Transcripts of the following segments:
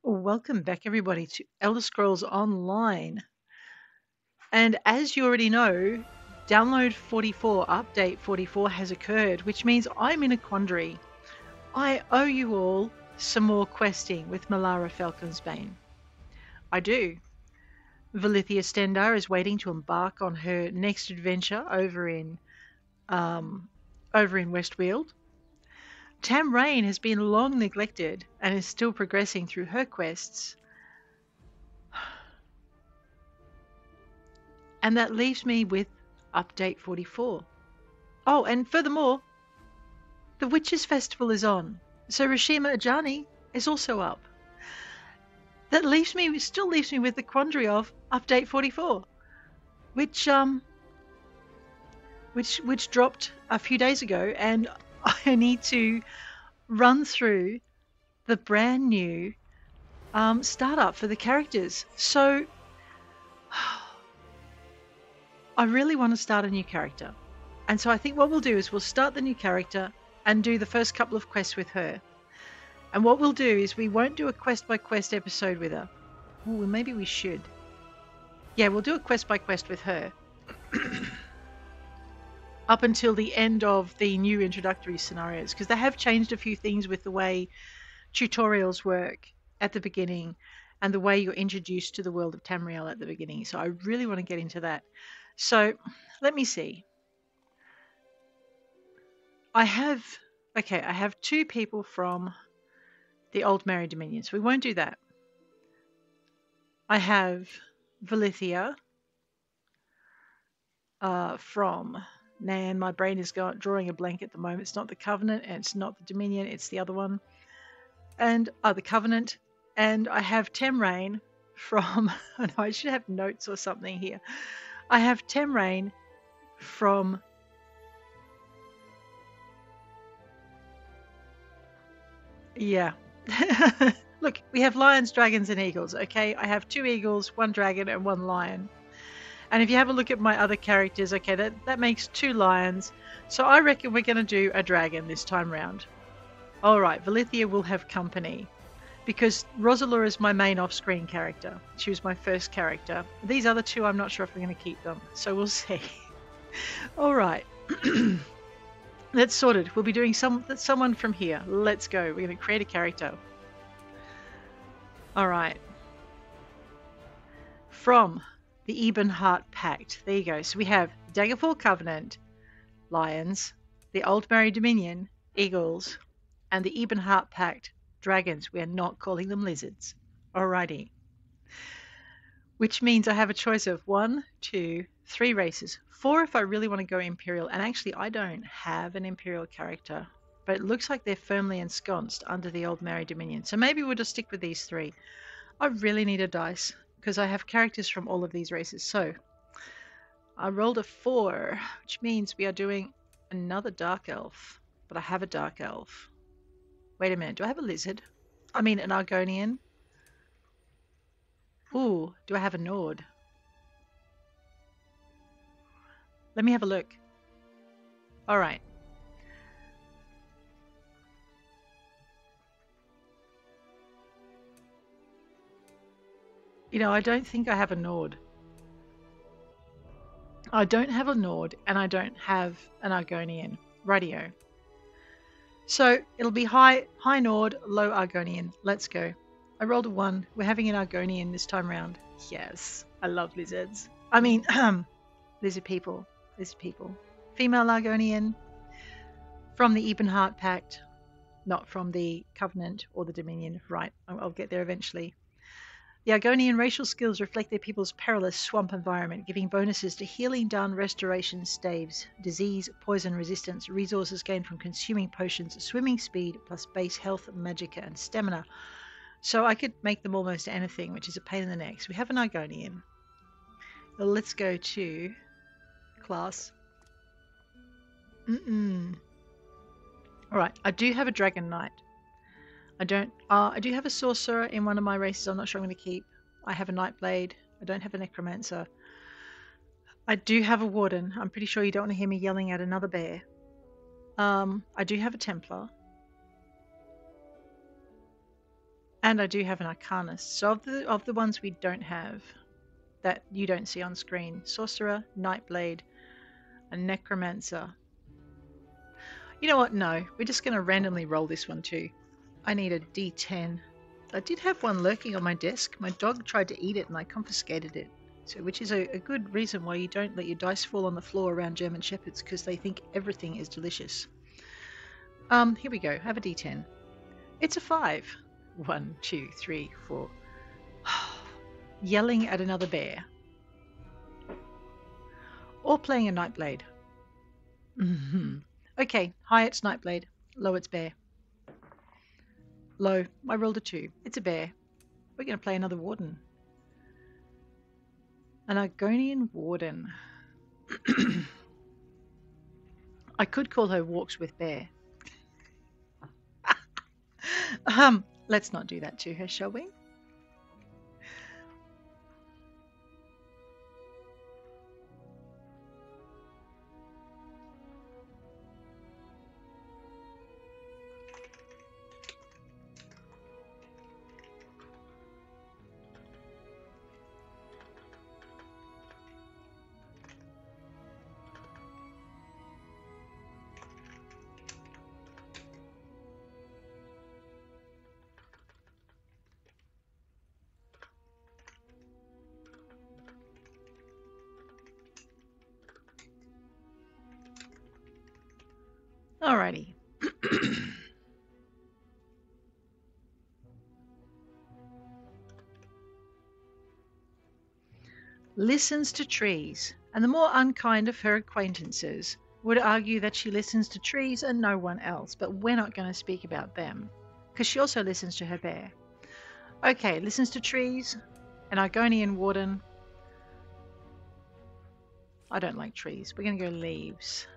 Welcome back, everybody, to Elder Scrolls Online. And as you already know, download 44, update 44 has occurred, which means I'm in a quandary. I owe you all some more questing with Malara Falconsbane. I do. Valithia Stendar is waiting to embark on her next adventure over in Westweald. Tamriel has been long neglected and is still progressing through her quests. And that leaves me with update 44. Oh, and furthermore, the Witches' Festival is on, so Rashima Ajani is also up. That still leaves me with the quandary of update 44, which dropped a few days ago, and I need to run through the brand new startup for the characters. So I really want to start a new character. And so I think what we'll do is we'll start the new character and do the first couple of quests with her. And what we'll do is we won't do a quest by quest episode with her. Oh, well, maybe we should. Yeah, we'll do a quest by quest with her. Up until the end of the new introductory scenarios, because they have changed a few things with the way tutorials work at the beginning and the way you're introduced to the world of Tamriel at the beginning. So I really want to get into that. So let me see. I have two people from the Old Merry Dominion, so we won't do that. I have Valithia from Nan. My brain is drawing a blank at the moment. It's not the Covenant, and it's not the Dominion. It's the other one, and the Covenant. And I have Tamriel from. I know I should have notes or something here. I have Tamriel from. Yeah. Look, we have lions, dragons, and eagles, okay? I have 2 eagles, 1 dragon, and 1 lion. And if you have a look at my other characters, okay, that makes 2 lions. So I reckon we're going to do a dragon this time round. Alright, Valithia will have company. Because Rosalura is my main off-screen character. She was my first character. These other 2, I'm not sure if we're going to keep them. So we'll see. Alright. That's sorted. We'll be doing someone from here. Let's go. We're going to create a character. Alright. From the Ebonheart Pact. There you go. So we have Daggerfall Covenant, lions, the Old Merry Dominion, eagles, and the Ebonheart Pact, dragons. We are not calling them lizards. Alrighty. Which means I have a choice of 1, 2, 3 races. 4 if I really want to go Imperial. And actually, I don't have an Imperial character. But it looks like they're firmly ensconced under the Old Merry Dominion. So maybe we'll just stick with these 3. I really need a dice because I have characters from all of these races. So I rolled a 4, which means we are doing another Dark Elf. But I have a Dark Elf. Wait a minute. Do I have a lizard? I mean an Argonian. Ooh, do I have a Nord? Let me have a look. Alright. You know, I don't think I have a Nord. I don't have a Nord, and I don't have an Argonian. Rightio. So it'll be high Nord, low Argonian. Let's go. I rolled a 1. We're having an Argonian this time round. Yes, I love lizards. I mean, lizard people. Female Argonian from the Ebonheart Pact, not from the Covenant or the Dominion. Right, I'll get there eventually. The Argonian racial skills reflect their people's perilous swamp environment, giving bonuses to healing, done, restoration, staves, disease, poison resistance, resources gained from consuming potions, swimming speed, plus base health, magicka, and stamina. So I could make them almost anything, which is a pain in the neck. So we have an Argonian. Well, let's go to class. Alright, I do have a Dragon Knight. I do have a Sorcerer in one of my races I'm not sure I'm going to keep. I have a Nightblade. I don't have a Necromancer. I do have a Warden. I'm pretty sure you don't want to hear me yelling at another bear. I do have a Templar. And I do have an Arcanist. So of the ones we don't have, that you don't see on screen, Sorcerer, Nightblade, a Necromancer. You know what? No, we're just going to randomly roll this one too. I need a D10. I did have one lurking on my desk. My dog tried to eat it and I confiscated it. So, which is a good reason why you don't let your dice fall on the floor around German Shepherds, because they think everything is delicious. Here we go. Have a D10. It's a 5. 1, 2, 3, 4. Yelling at another bear. Or playing a Nightblade. Okay, high it's Nightblade, low it's bear. Low, I rolled a 2. It's a bear. We're going to play another Warden. An Argonian Warden. I could call her Walks with Bear. Let's not do that to her, shall we? Alrighty. Listens to trees, and the more unkind of her acquaintances would argue that she listens to trees and no one else, but we're not going to speak about them, because she also listens to her bear. Okay, listens to trees, an Argonian Warden. I don't like trees. We're going to go leaves.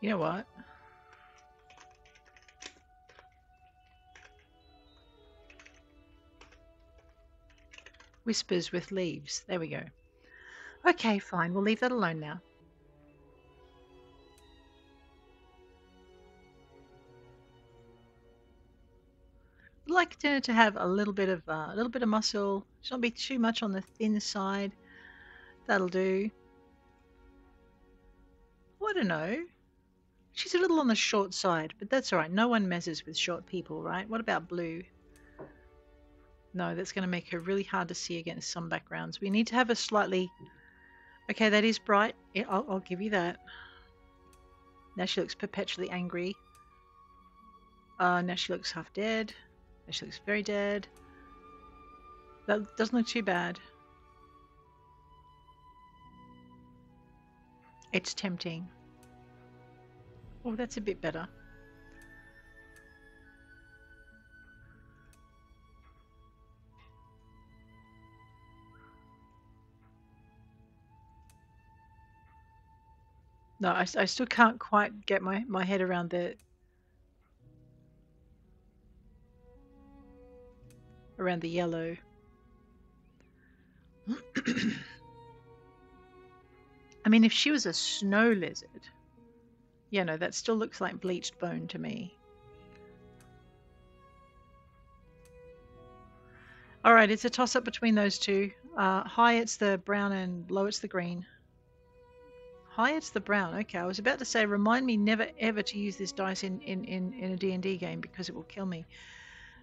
You know what? Whispers with leaves. There we go. Okay, fine. We'll leave that alone now. I'd like her to have a little bit of muscle. Should not be too much on the thin side. That'll do. I don't know. She's a little on the short side, but that's all right. No one messes with short people, right? What about blue? No, that's going to make her really hard to see against some backgrounds. We need to have a slightly... Okay, that is bright. Yeah, I'll give you that. Now she looks perpetually angry. Now she looks half dead. Now she looks very dead. That doesn't look too bad. It's tempting. Oh, that's a bit better. No, I still can't quite get my head around the yellow. I mean, if she was a snow lizard, yeah, no, that still looks like bleached bone to me. All right, it's a toss-up between those two. High it's the brown and low it's the green. High it's the brown. Okay, I was about to say, remind me never ever to use this dice in a D&D game because it will kill me.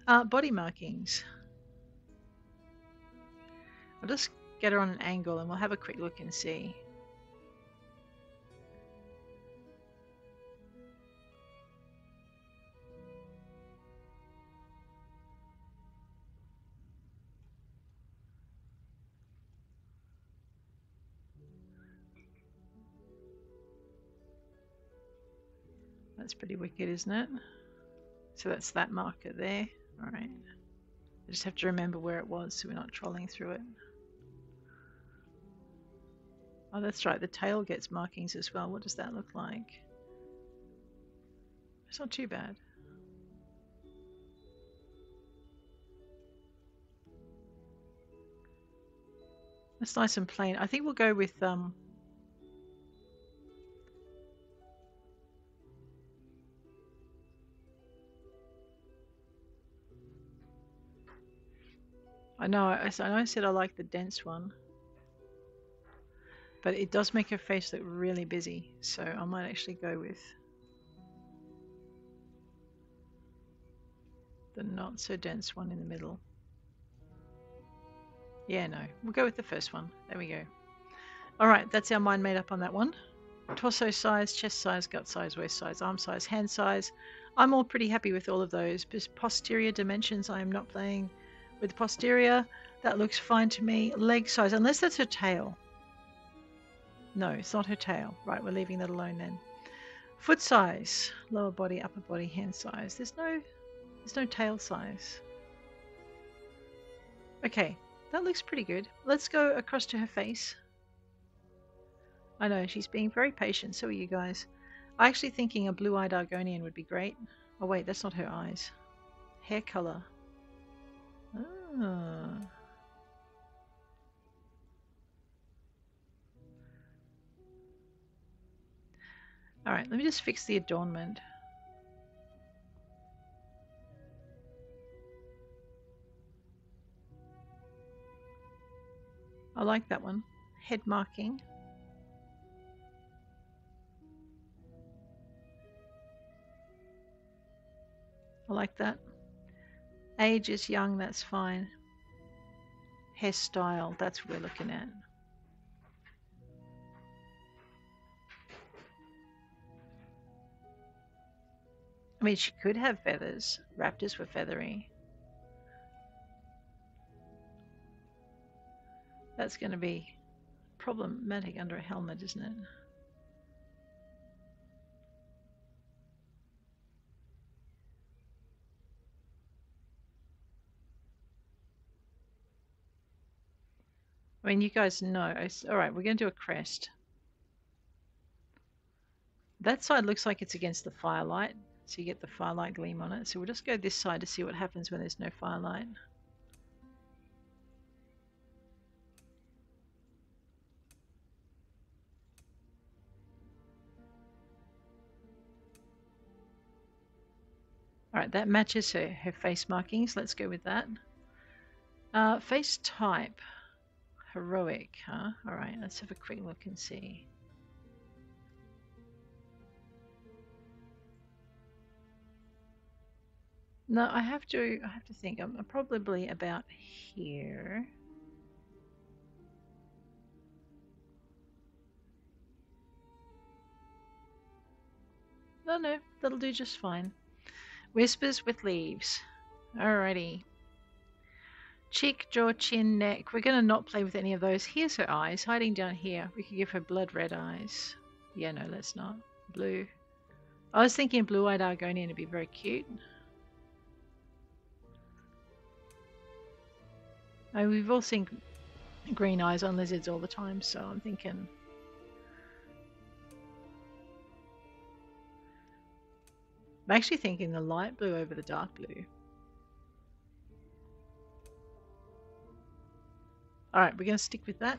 Body markings. I'll just get her on an angle and we'll have a quick look and see. That's pretty wicked, isn't it? So that's that marker there. All right. I just have to remember where it was so we're not trolling through it. Oh, that's right. The tail gets markings as well. What does that look like? It's not too bad. That's nice and plain. I think we'll go with I know I said I like the dense one, but it does make her face look really busy, so I might actually go with the not so dense one in the middle. Yeah, no, we'll go with the first one. There we go. All right, that's our mind made up on that one. Torso size, chest size, gut size, waist size, arm size, hand size. I'm all pretty happy with all of those. Posterior dimensions, I am not playing with posterior. That looks fine to me. Leg size, unless that's her tail. No, it's not her tail. Right, we're leaving that alone then. Foot size, lower body, upper body, hand size. There's no tail size. Okay, that looks pretty good. Let's go across to her face. I know, she's being very patient, so are you guys. I'm actually thinking a blue-eyed Argonian would be great. Oh wait, that's not her eyes. Hair color. Ah. Alright, let me just fix the adornment. I like that one. Head marking. I like that. Age is young, that's fine. Hairstyle, that's what we're looking at. I mean, she could have feathers. Raptors were feathery. That's going to be problematic under a helmet, isn't it? I mean, you guys know. All right, we're going to do a crest. That side looks like it's against the firelight, so you get the firelight gleam on it. So we'll just go this side to see what happens when there's no firelight. All right, that matches her face markings. Let's go with that. Face type. Heroic, huh? All right, let's have a quick look and see. No, I have to think. I'm probably about here. No, that'll do just fine. Whispers with leaves. Alrighty. Cheek, jaw, chin, neck. We're going to not play with any of those. Here's her eyes, hiding down here. We could give her blood red eyes. Yeah, no, let's not. Blue. I was thinking blue-eyed Argonian would be very cute. We've all seen green eyes on lizards all the time, so I'm thinking... I'm actually thinking the light blue over the dark blue. Alright, we're going to stick with that.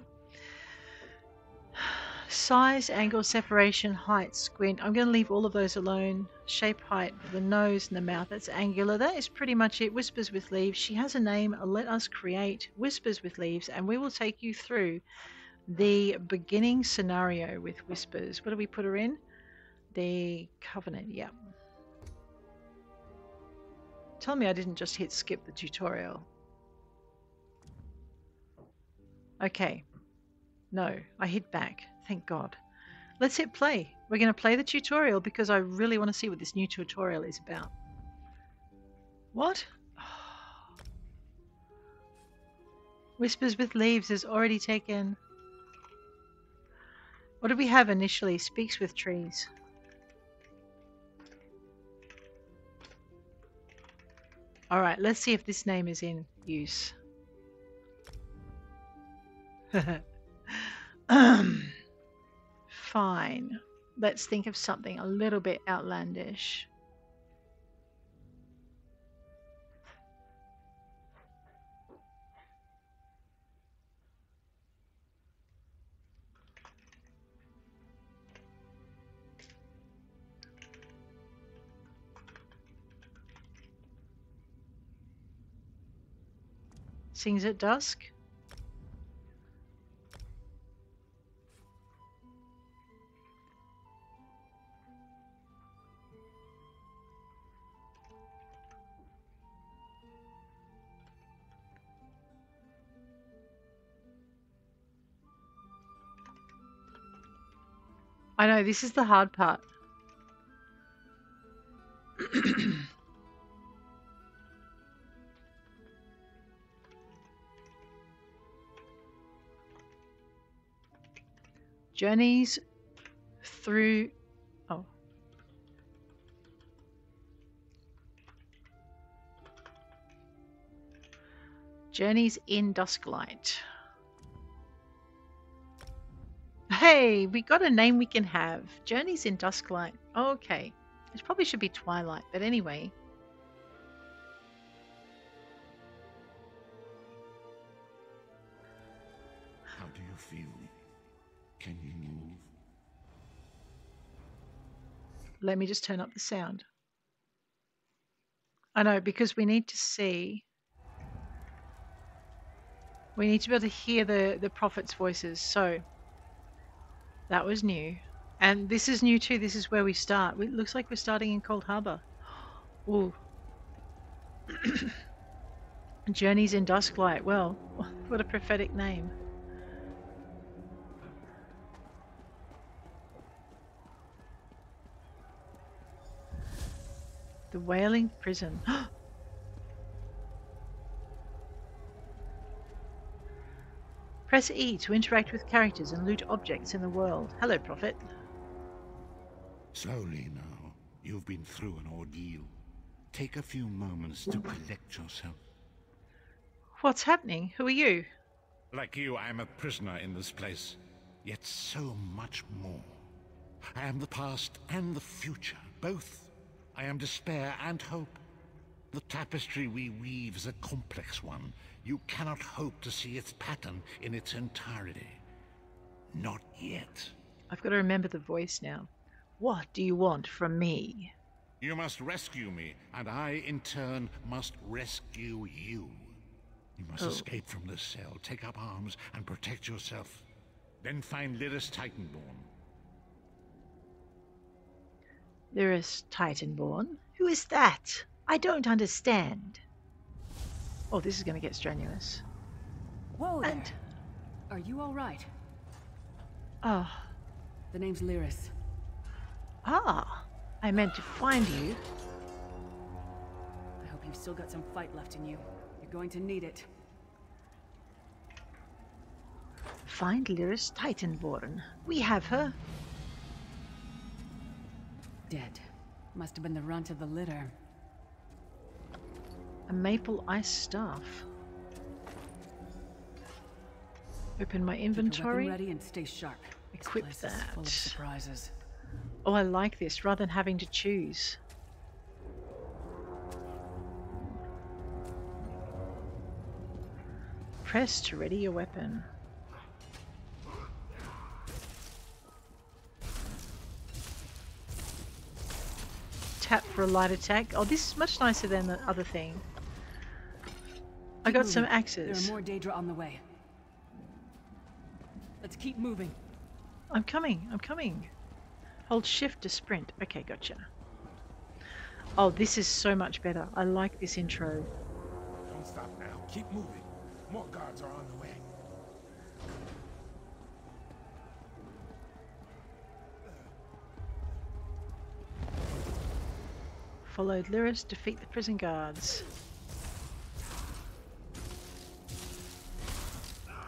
Size, angle, separation, height, squint. I'm going to leave all of those alone. Shape, height, the nose and the mouth. That's angular. That is pretty much it. Whispers with leaves. She has a name. Let us create Whispers with leaves, and we will take you through the beginning scenario with Whispers. What do we put her in? The Covenant. Yeah. Tell me I didn't just hit skip the tutorial. Okay. No, I hit back. Thank God. Let's hit play. We're going to play the tutorial because I really want to see what this new tutorial is about. What? Whispers with Leaves is already taken. What did we have initially? Speaks with Trees. Alright, let's see if this name is in use. Fine. Let's think of something a little bit outlandish. Sings at dusk. I know, this is the hard part. Journeys through... Oh. Journeys-in-Dusklight. Hey, we got a name we can have. Journeys-in-Dusklight. Oh, okay. It probably should be Twilight, but anyway. How do you feel? Can you move? Let me just turn up the sound. I know, because we need to see... We need to be able to hear the prophets' voices, so... That was new. And this is new too. This is where we start. It looks like we're starting in Coldharbour. Ooh. Journeys-in-Dusklight. Well, what a prophetic name. The Wailing Prison. Press E to interact with characters and loot objects in the world. Hello, Prophet. Slowly now. You've been through an ordeal. Take a few moments to collect yourself. What's happening? Who are you? Like you, I am a prisoner in this place. Yet so much more. I am the past and the future, both. I am despair and hope. The tapestry we weave is a complex one. You cannot hope to see its pattern in its entirety. Not yet. I've got to remember the voice now. What do you want from me? You must rescue me, and I, in turn, must rescue you. You must escape from this cell, take up arms, and protect yourself. Then find Lyris Titanborn. Lyris Titanborn? Who is that? I don't understand. Oh, this is going to get strenuous. Whoa there. Are you all right? Oh. The name's Lyris. Ah. I meant to find you. I hope you've still got some fight left in you. You're going to need it. Find Lyris Titanborn. We have her. Dead. Must have been the runt of the litter. A maple ice staff. Open my inventory. Keep your weapon ready and stay sharp. Equip This place is that. full of surprises. Oh, I like this, rather than having to choose. Press to ready your weapon. Tap for a light attack. Oh, this is much nicer than the other thing. I got some axes. There are more Daedra on the way. Let's keep moving. I'm coming. I'm coming. Hold shift to sprint. Okay, gotcha. Oh, this is so much better. I like this intro. Don't stop now. Keep moving. More guards are on the way. Followed Lyris, defeat the prison guards.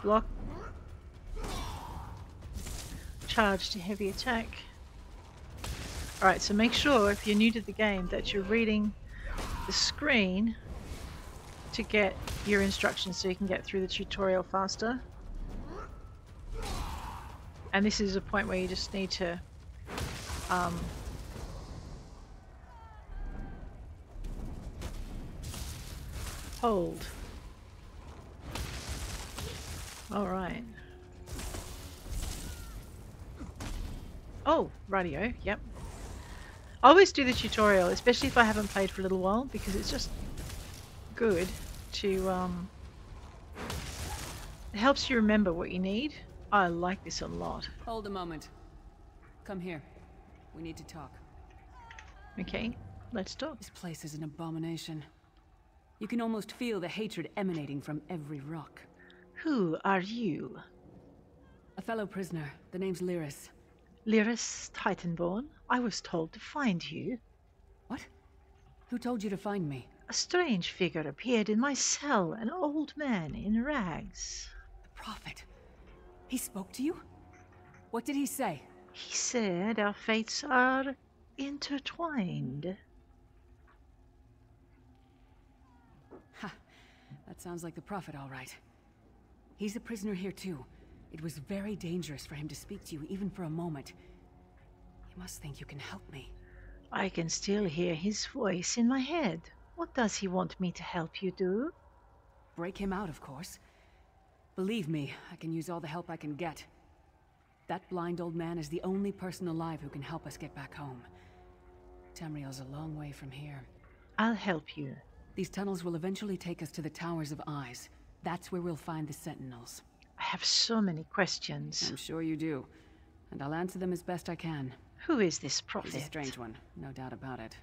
Block. Charge to heavy attack. Alright, so make sure if you're new to the game that you're reading the screen to get your instructions so you can get through the tutorial faster. And this is a point where you just need to hold. Alright. Oh, radio, yep. I always do the tutorial, especially if I haven't played for a little while, because it's just good to It helps you remember what you need. I like this a lot. Hold a moment. Come here. We need to talk. Okay, let's talk. This place is an abomination. You can almost feel the hatred emanating from every rock. Who are you? A fellow prisoner. The name's Lyris. Lyris Titanborn? I was told to find you. What? Who told you to find me? A strange figure appeared in my cell, an old man in rags. The Prophet. He spoke to you? What did he say? He said our fates are intertwined. Ha! That sounds like the Prophet, all right. He's a prisoner here, too. It was very dangerous for him to speak to you, even for a moment. You must think you can help me. I can still hear his voice in my head. What does he want me to help you do? Break him out, of course. Believe me, I can use all the help I can get. That blind old man is the only person alive who can help us get back home. Tamriel's a long way from here. I'll help you. These tunnels will eventually take us to the Towers of Eyes. That's where we'll find the Sentinels. I have so many questions. I'm sure you do. And I'll answer them as best I can. Who is this prophet? He's a strange one, no doubt about it.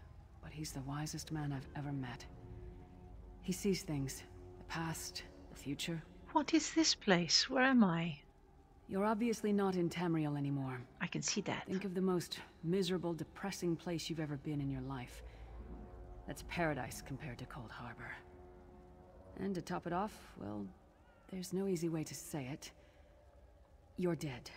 But he's the wisest man I've ever met. He sees things. The past, the future. What is this place? Where am I? You're obviously not in Tamriel anymore. I can see that. Think of the most miserable, depressing place you've ever been in your life. That's paradise compared to Coldharbour. And to top it off, well, there's no easy way to say it. You're dead.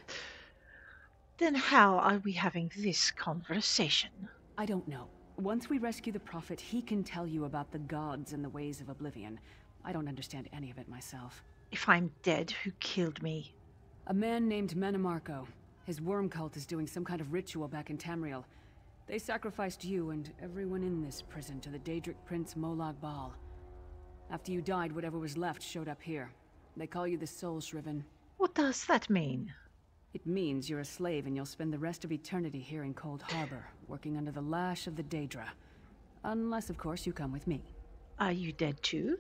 Then how are we having this conversation? I don't know. Once we rescue the Prophet, he can tell you about the gods and the ways of oblivion. I don't understand any of it myself. If I'm dead, who killed me? A man named Menamarco. His worm cult is doing some kind of ritual back in Tamriel. They sacrificed you and everyone in this prison to the Daedric Prince Molag Bal. After you died, whatever was left showed up here. They call you the Soul Shriven. What does that mean? It means you're a slave and you'll spend the rest of eternity here in Coldharbour, working under the lash of the Daedra. Unless, of course, you come with me. Are you dead too?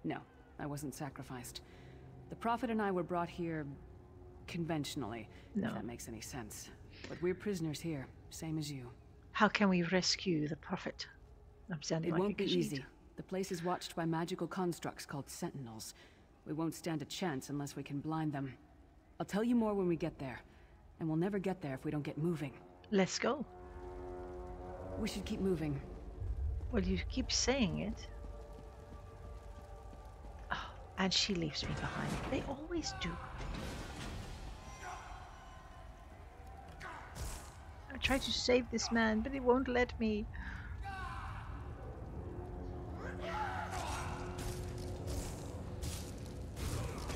No, I wasn't sacrificed. The Prophet and I were brought here conventionally, No. if that makes any sense. But we're prisoners here, same as you. How can we rescue the prophet? I'm sounding It like won't a be Khajiit. easy. The place is watched by magical constructs called Sentinels. We won't stand a chance unless we can blind them. I'll tell you more when we get there. And we'll never get there if we don't get moving. Let's go. We should keep moving. Well, you keep saying it. Oh, and she leaves me behind. They always do. I try to save this man, but he won't let me.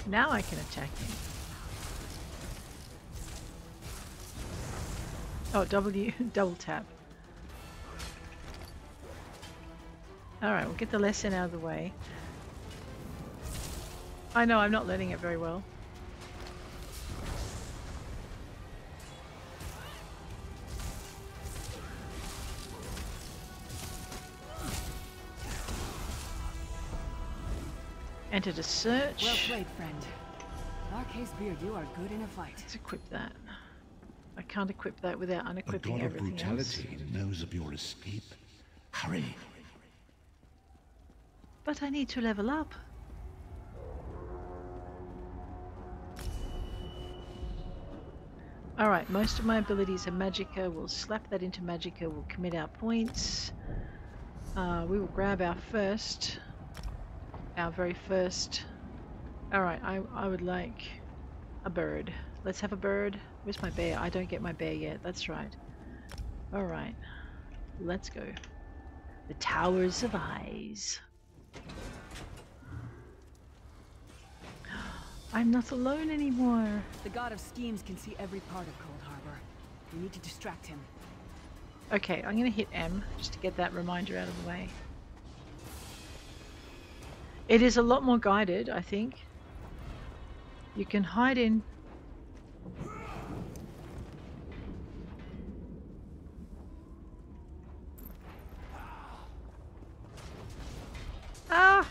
Now I can attack him. Oh, double tap. Alright, we'll get the lesson out of the way. I know, I'm not learning it very well. Entered a search. Well played, friend. Arcase Beard, you are good in a fight. Let's equip that. I can't equip that without A unequipping god of everything brutality else. knows of your escape. Hurry. But I need to level up. Alright, most of my abilities are Magicka. We'll slap that into Magicka. We'll commit our points. We will grab our first. Our very first. Alright, I would like a bird. Let's have a bird. Where's my bear? I don't get my bear yet. That's right. Alright. Let's go. The Towers of Eyes. I'm not alone anymore. The god of schemes can see every part of Coldharbour. We need to distract him. Okay, I'm going to hit M just to get that reminder out of the way. It is a lot more guided, I think. You can hide in... Ah!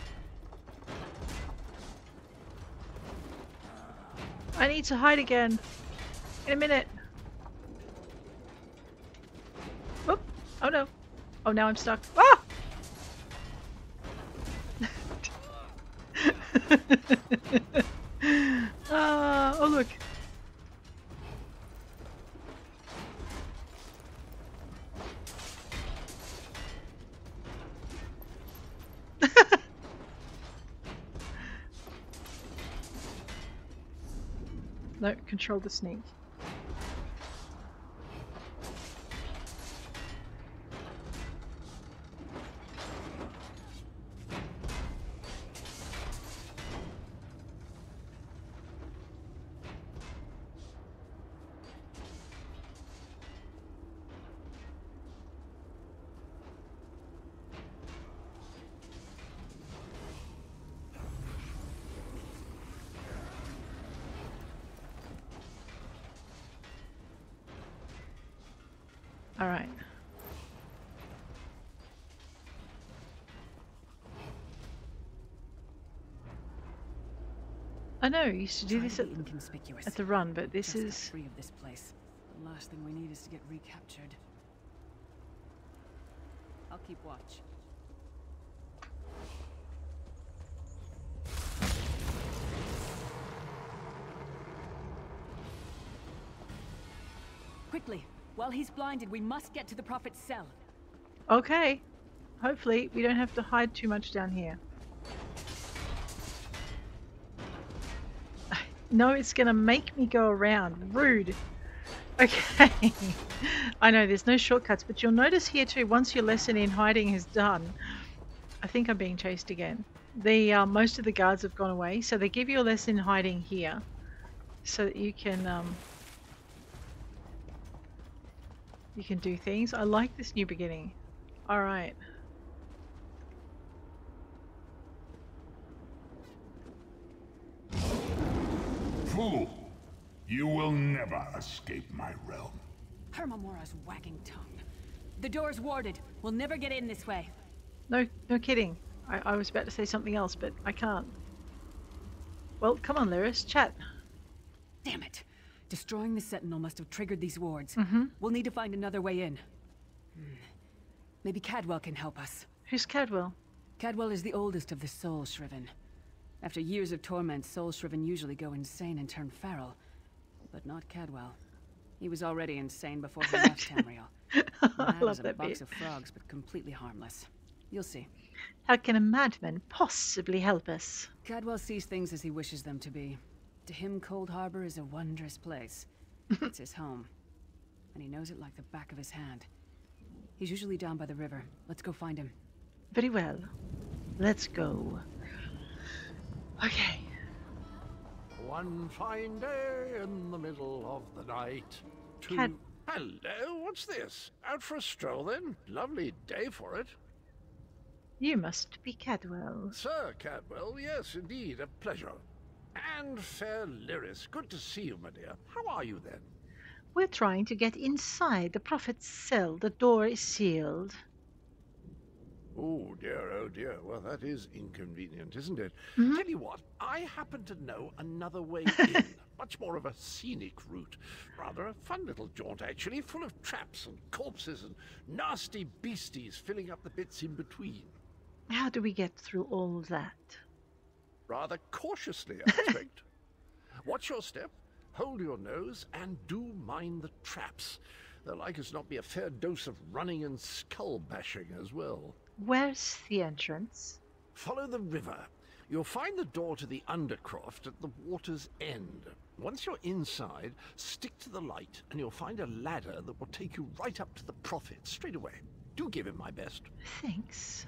need to hide again. In a minute. Whoop. Oh no. Oh, now I'm stuck. Ah! Oh, look. No, control the snake. All right. I know, you used to do this at the run, but this is... free of this place. The last thing we need is to get recaptured. I'll keep watch. Quickly! While he's blinded, we must get to the Prophet's cell. Okay. Hopefully, we don't have to hide too much down here. No, it's gonna make me go around. Rude. Okay. I know there's no shortcuts, but you'll notice here too, once your lesson in hiding is done, I think I'm being chased again. The most of the guards have gone away, so they give you a lesson in hiding here, so that you can do things. I like this new beginning. All right. Fool! You will never escape my realm. Hermamora's wagging tongue. The door's warded. We'll never get in this way. No kidding. I was about to say something else, but I can't. Well, come on, Lyris, chat. Damn it. Destroying the Sentinel must have triggered these wards. Mm-hmm. We'll need to find another way in. Maybe Cadwell can help us. Who's Cadwell? Cadwell is the oldest of the Soul Shriven. After years of torment, Soul Shriven usually go insane and turn feral. But not Cadwell. He was already insane before he left Tamriel. I love that box bit. of frogs, but completely harmless. You'll see. How can a madman possibly help us? Cadwell sees things as he wishes them to be. To him, Coldharbour is a wondrous place. It's his home. And he knows it like the back of his hand. He's usually down by the river. Let's go find him. Very well. Let's go. Okay. One fine day in the middle of the night. Hello, what's this? Out for a stroll then? Lovely day for it. You must be Cadwell. Sir Cadwell, yes, indeed, a pleasure. And fair Lyris, good to see you, my dear. How are you then? We're trying to get inside the Prophet's cell. The door is sealed. Oh dear. Well, that is inconvenient, isn't it? Mm-hmm. Tell you what, I happen to know another way in. Much more of a scenic route. Rather a fun little jaunt, actually, full of traps and corpses and nasty beasties filling up the bits in between. How do we get through all that? Rather cautiously, I expect. Watch your step, hold your nose, and do mind the traps. There'll like as not be a fair dose of running and skull bashing as well. Where's the entrance? Follow the river. You'll find the door to the Undercroft at the water's end. Once you're inside, stick to the light, and you'll find a ladder that will take you right up to the Prophet straight away. Do give him my best. Thanks.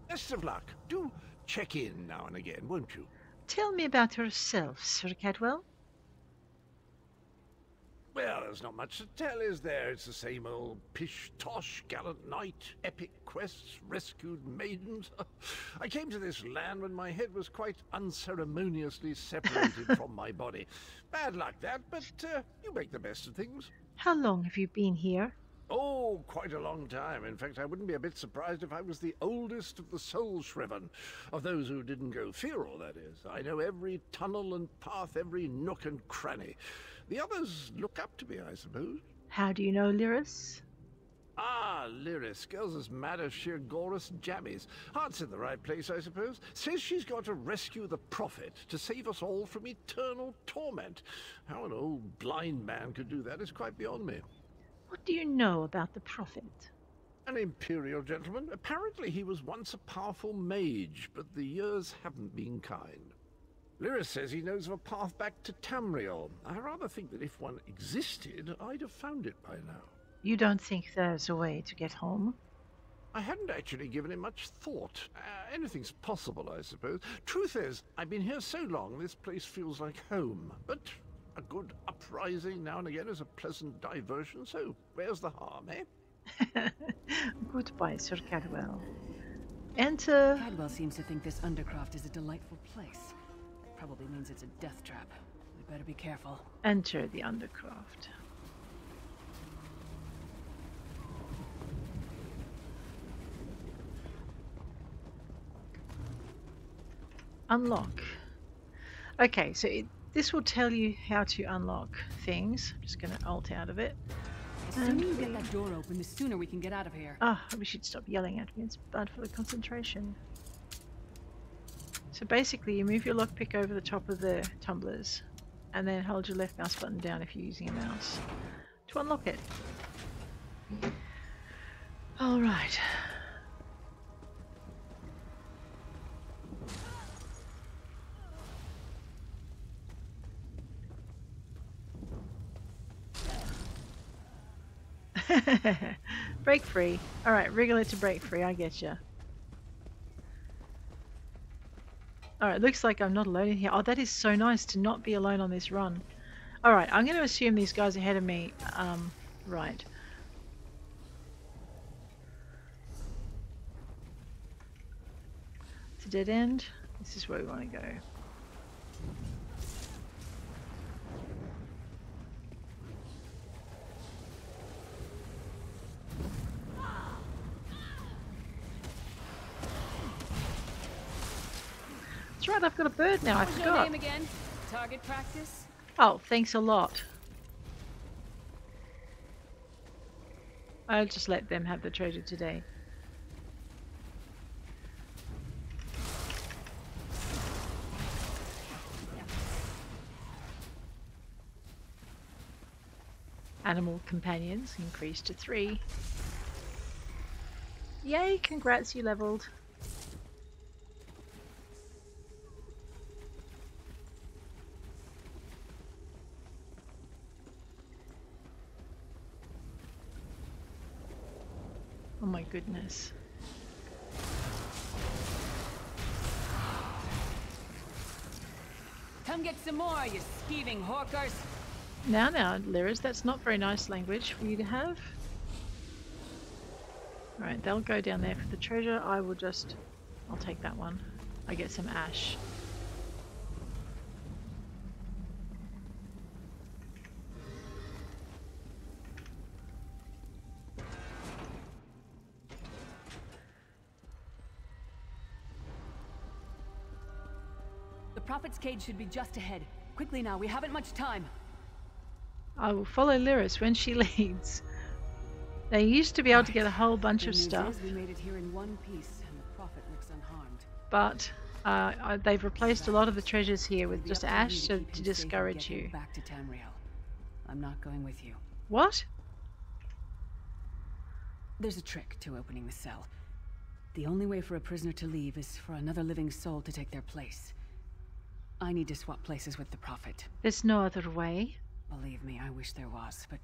Best of luck. Do check in now and again, won't you? Tell me about yourself, Sir Cadwell. Well, there's not much to tell, is there? It's the same old pish-tosh, gallant knight, epic quests, rescued maidens. I came to this land when my head was quite unceremoniously separated from my body. Bad luck, that, but you make the best of things. How long have you been here? Oh, Oh, quite a long time. In fact, I wouldn't be a bit surprised if I was the oldest of the soul Shriven. Of those who didn't go feral, that is. I know every tunnel and path, every nook and cranny. The others look up to me, I suppose. How do you know Lyris? Ah, Lyris. Girl's as mad as sheer Gorus jammies. Heart's in the right place, I suppose. Says she's got to rescue the Prophet to save us all from eternal torment. How an old blind man could do that is quite beyond me. What do you know about the Prophet? An imperial gentleman. Apparently he was once a powerful mage, but the years haven't been kind. Lyris says he knows of a path back to Tamriel. I rather think that if one existed, I'd have found it by now. You don't think there's a way to get home? I hadn't actually given it much thought. Anything's possible, I suppose. Truth is, I've been here so long, this place feels like home. But a good uprising now and again is a pleasant diversion, so where's the harm, eh? Goodbye, Sir Cadwell. Enter... Cadwell seems to think this Undercroft is a delightful place. That probably means it's a death trap. We better be careful. Enter the Undercroft. Unlock. Okay, so this will tell you how to unlock things. I'm just going to alt out of it. The sooner you get that door open, the sooner we can get out of here. Ah, we should stop yelling at me. It's bad for the concentration. So basically, you move your lockpick over the top of the tumblers, and then hold your left mouse button down if you're using a mouse to unlock it. All right. Break free. Alright, wriggle it to break free, I get you. Alright, looks like I'm not alone in here. Oh, that is so nice to not be alone on this run. Alright, I'm going to assume these guys ahead of me. Right. It's a dead end. This is where we want to go. That's right, I've got a bird now, I What's your forgot. name again? Target practice? Oh, thanks a lot. I'll just let them have the treasure today. Animal companions increased to 3. Yay, congrats, you leveled. Oh my goodness. Come get some more, you skeeving hawkers. Now, Lyris, that's not very nice language for you to have. Alright, they'll go down there for the treasure. I'll take that one. I get some ash. The Prophet's cage should be just ahead. Quickly now, we haven't much time. I will follow Lyris when she leads. They used to be able to get a whole bunch of Good news stuff, is we made it here in one piece, and the Prophet looks unharmed. but they've replaced a lot of the treasures here with It'll be just up to ash you to to keep him safe and discourage get him you. Back to Tamriel. I'm not going with you. What? There's a trick to opening the cell. The only way for a prisoner to leave is for another living soul to take their place. I need to swap places with the Prophet. There's no other way. Believe me, I wish there was, but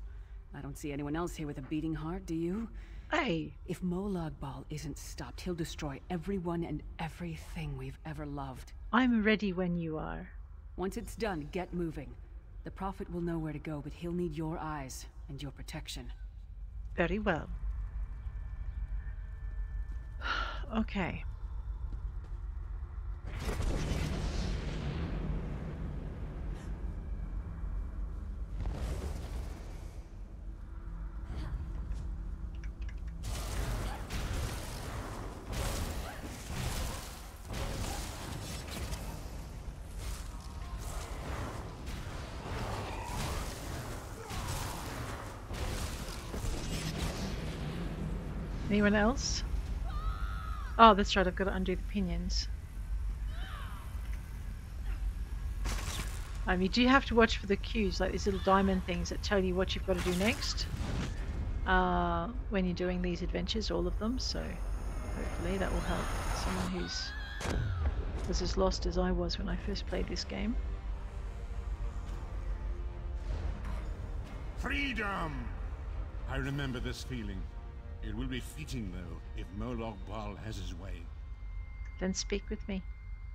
I don't see anyone else here with a beating heart, do you? Hey, If Molag isn't stopped, he'll destroy everyone and everything we've ever loved. I'm ready when you are. Once it's done, get moving. The Prophet will know where to go, but he'll need your eyes and your protection. Very well. Okay. Anyone else? Oh, that's right, I've got to undo the pinions. You do have to watch for the cues, like these little diamond things that tell you what you've got to do next when you're doing these adventures, all of them, so hopefully that will help someone who's was as lost as I was when I first played this game. Freedom! I remember this feeling. It will be fleeting, though, if Molag Bal has his way. Then speak with me.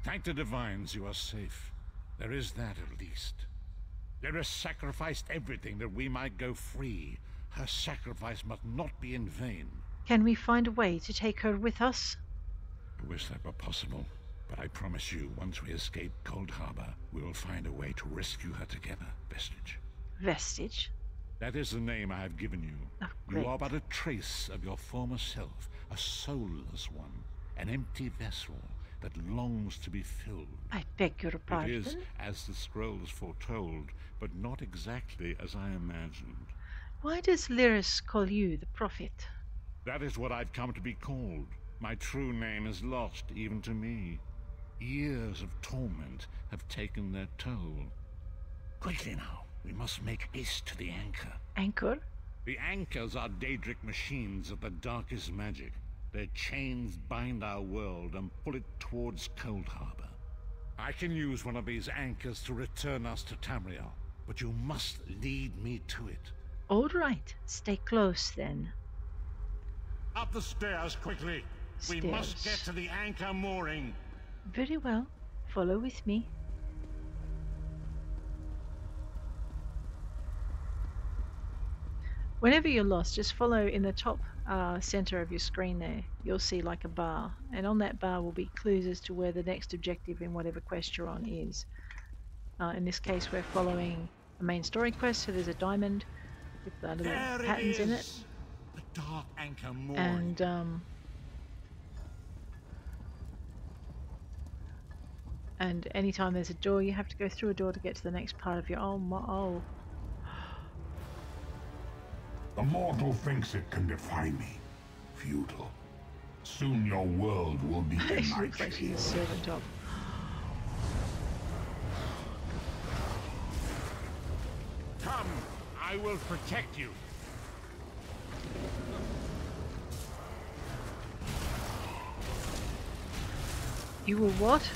Thank the divines you are safe. There is that, at least. Lyris sacrificed everything that we might go free. Her sacrifice must not be in vain. Can we find a way to take her with us? I wish that were possible, but I promise you, once we escape Coldharbour, we will find a way to rescue her together, Vestige. Vestige? That is the name I have given you. Oh, great. You are but a trace of your former self, a soulless one, an empty vessel that longs to be filled. I beg your pardon? It is, as the scrolls foretold, but not exactly as I imagined. Why does Lyris call you the Prophet? That is what I've come to be called. My true name is lost even to me. Years of torment have taken their toll. Quickly now, we must make haste to the anchor. Anchor? The anchors are Daedric machines of the darkest magic. Their chains bind our world and pull it towards Coldharbour. I can use one of these anchors to return us to Tamriel, but you must lead me to it. All right, stay close then. Up the stairs quickly. We must get to the anchor mooring. Very well. Follow with me. Whenever you're lost, just follow in the top center of your screen there. You'll see like a bar, and on that bar will be clues as to where the next objective in whatever quest you're on is. In this case, we're following a main story quest, so there's a diamond with little patterns in it. The dark anchor mooring. And anytime there's a door, you have to go through a door to get to the next part of your The mortal thinks it can defy me. Futile. Soon your world will be in my looks like she's a servant of. Come, I will protect you. You will what?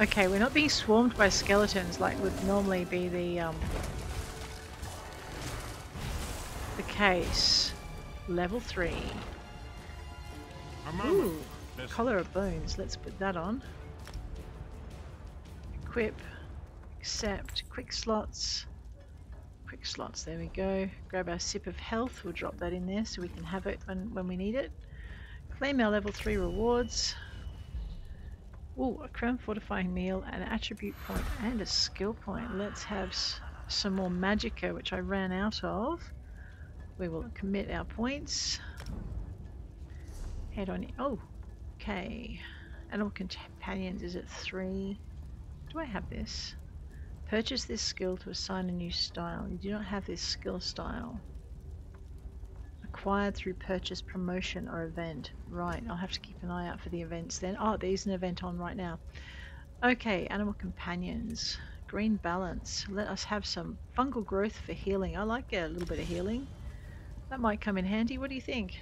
Okay, we're not being swarmed by skeletons like would normally be the case. Level 3. Ooh, collar of bones. Let's put that on. Equip. Accept. Quick slots. Quick slots. There we go. Grab our sip of health. We'll drop that in there so we can have it when we need it. Claim our level 3 rewards. Ooh, a crown fortifying meal, an attribute point, and a skill point. Let's have some more magicka, which I ran out of. We will commit our points. Head on. Oh, okay. Animal companions is at 3. Do I have this? Purchase this skill to assign a new style. You do not have this skill style. Acquired through purchase, promotion, or event. Right, I'll have to keep an eye out for the events then. Oh, there's an event on right now. Okay, animal companions. Green balance. Let us have some fungal growth for healing. I like a little bit of healing. That might come in handy. What do you think?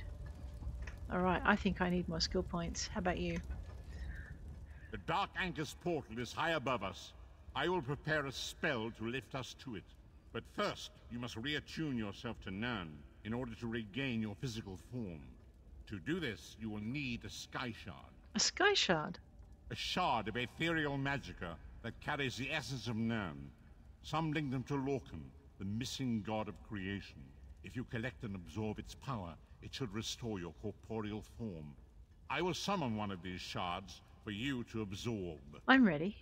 Alright, I think I need more skill points. How about you? The Dark Anchor's portal is high above us. I will prepare a spell to lift us to it. But first, you must reattune yourself to Nan in order to regain your physical form. To do this, you will need a skyshard. A skyshard? A shard of ethereal magicka that carries the essence of Nan. Some link them to Lorcan, the missing god of creation. If you collect and absorb its power, it should restore your corporeal form. I will summon one of these shards for you to absorb. I'm ready.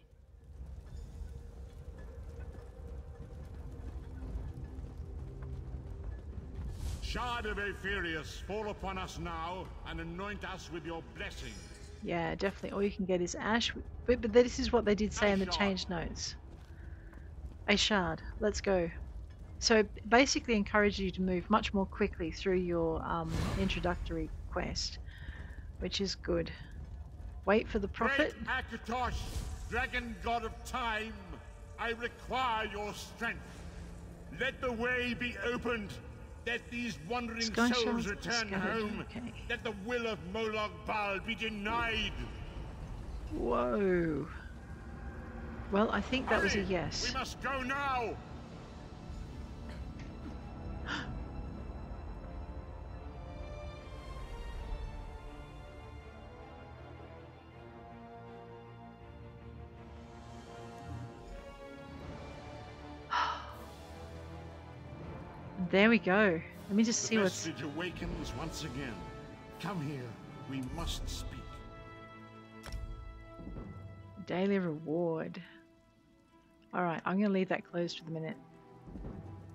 Shard of Aetherius, fall upon us now and anoint us with your blessing. Yeah, definitely. All you can get is ash. But this is what they did say in the Skyshard. change notes. A shard. Let's go. So it basically encourages you to move much more quickly through your introductory quest, which is good. Wait for the prophet. Great Akatosh, dragon god of time, I require your strength. Let the way be opened. Let these wandering souls return home. Okay. Let the will of Molag Bal be denied. Whoa. Well, I think that was a yes. We must go now. There we go. Let me just see The what's... vestige awakens once again. Come here. We must speak. Daily reward. Alright, I'm going to leave that closed for the minute.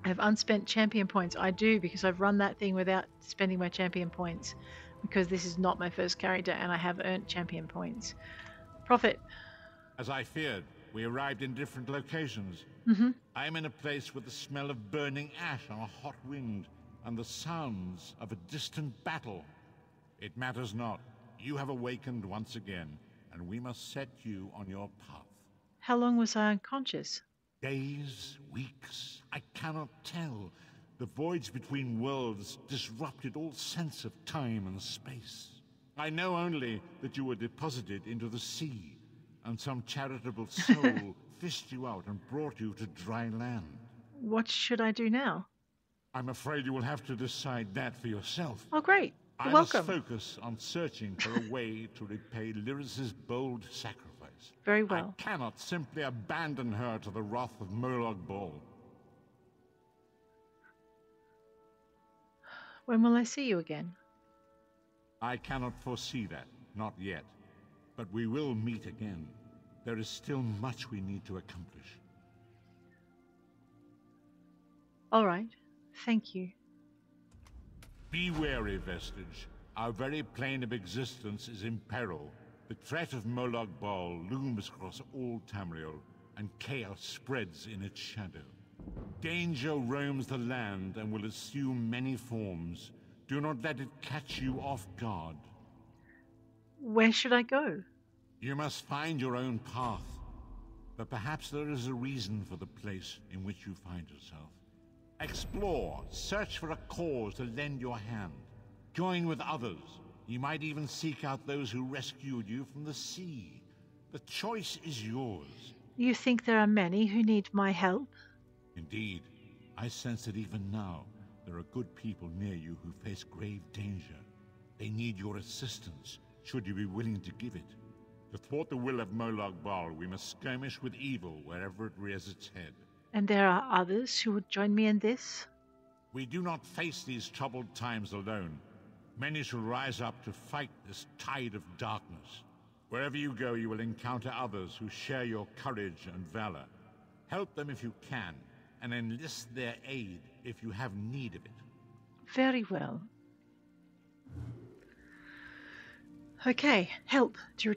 I have unspent champion points. I do, because I've run that thing without spending my champion points. Because this is not my first character and I have earned champion points. Prophet. As I feared, we arrived in different locations. I am in a place with the smell of burning ash on a hot wind and the sounds of a distant battle. It matters not. You have awakened once again, and we must set you on your path. How long was I unconscious? Days, weeks, I cannot tell. The voids between worlds disrupted all sense of time and space. I know only that you were deposited into the sea, and some charitable soul fished you out and brought you to dry land. What should I do now? I'm afraid you will have to decide that for yourself. Oh, great. You're I welcome. must focus on searching for a way to repay Lyris's bold sacrifice. Very well. I cannot simply abandon her to the wrath of Molag Bal. When will I see you again? I cannot foresee that, not yet. But we will meet again. There is still much we need to accomplish. All right. Thank you. Be wary, Vestige. Our very plane of existence is in peril. The threat of Molag Bal looms across all Tamriel, and chaos spreads in its shadow. Danger roams the land and will assume many forms. Do not let it catch you off guard. Where should I go? You must find your own path. But perhaps there is a reason for the place in which you find yourself. Explore, search for a cause to lend your hand. Join with others. You might even seek out those who rescued you from the sea. The choice is yours. You think there are many who need my help? Indeed. I sense that even now, there are good people near you who face grave danger. They need your assistance, should you be willing to give it. To thwart the will of Molag Bal, we must skirmish with evil wherever it rears its head. And there are others who would join me in this? We do not face these troubled times alone. Many shall rise up to fight this tide of darkness. Wherever you go, you will encounter others who share your courage and valor. Help them if you can, and enlist their aid if you have need of it. Very well. Okay, help. To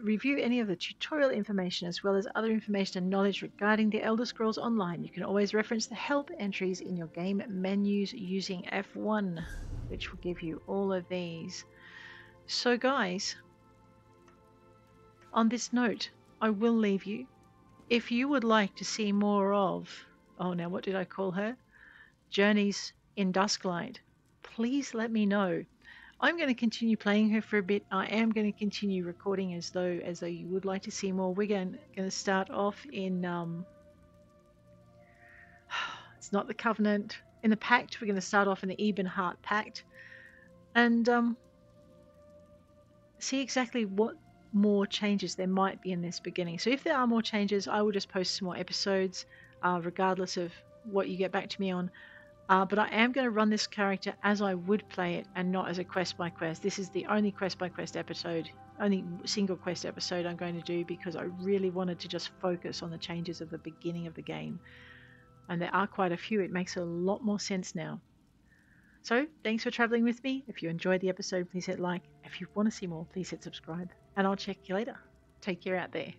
review any of the tutorial information as well as other information and knowledge regarding the Elder Scrolls Online, you can always reference the help entries in your game menus using F1, which will give you all of these. So guys, on this note, I will leave you. If you would like to see more of, oh now what did I call her? Journeys-in-Dusklight, please let me know. I'm going to continue playing her for a bit. I am going to continue recording as though you would like to see more. We're going to start off in it's not the Covenant, in the Pact. We're going to start off in the Ebonheart Pact and see exactly what more changes there might be in this beginning. So if there are more changes, I will just post some more episodes regardless of what you get back to me on. But I am going to run this character as I would play it and not as a quest by quest. This is the only quest by quest episode, only single quest episode I'm going to do because I really wanted to just focus on the changes of the beginning of the game. And there are quite a few. It makes a lot more sense now. So, thanks for traveling with me. If you enjoyed the episode, please hit like. If you want to see more, please hit subscribe. And I'll check you later. Take care out there.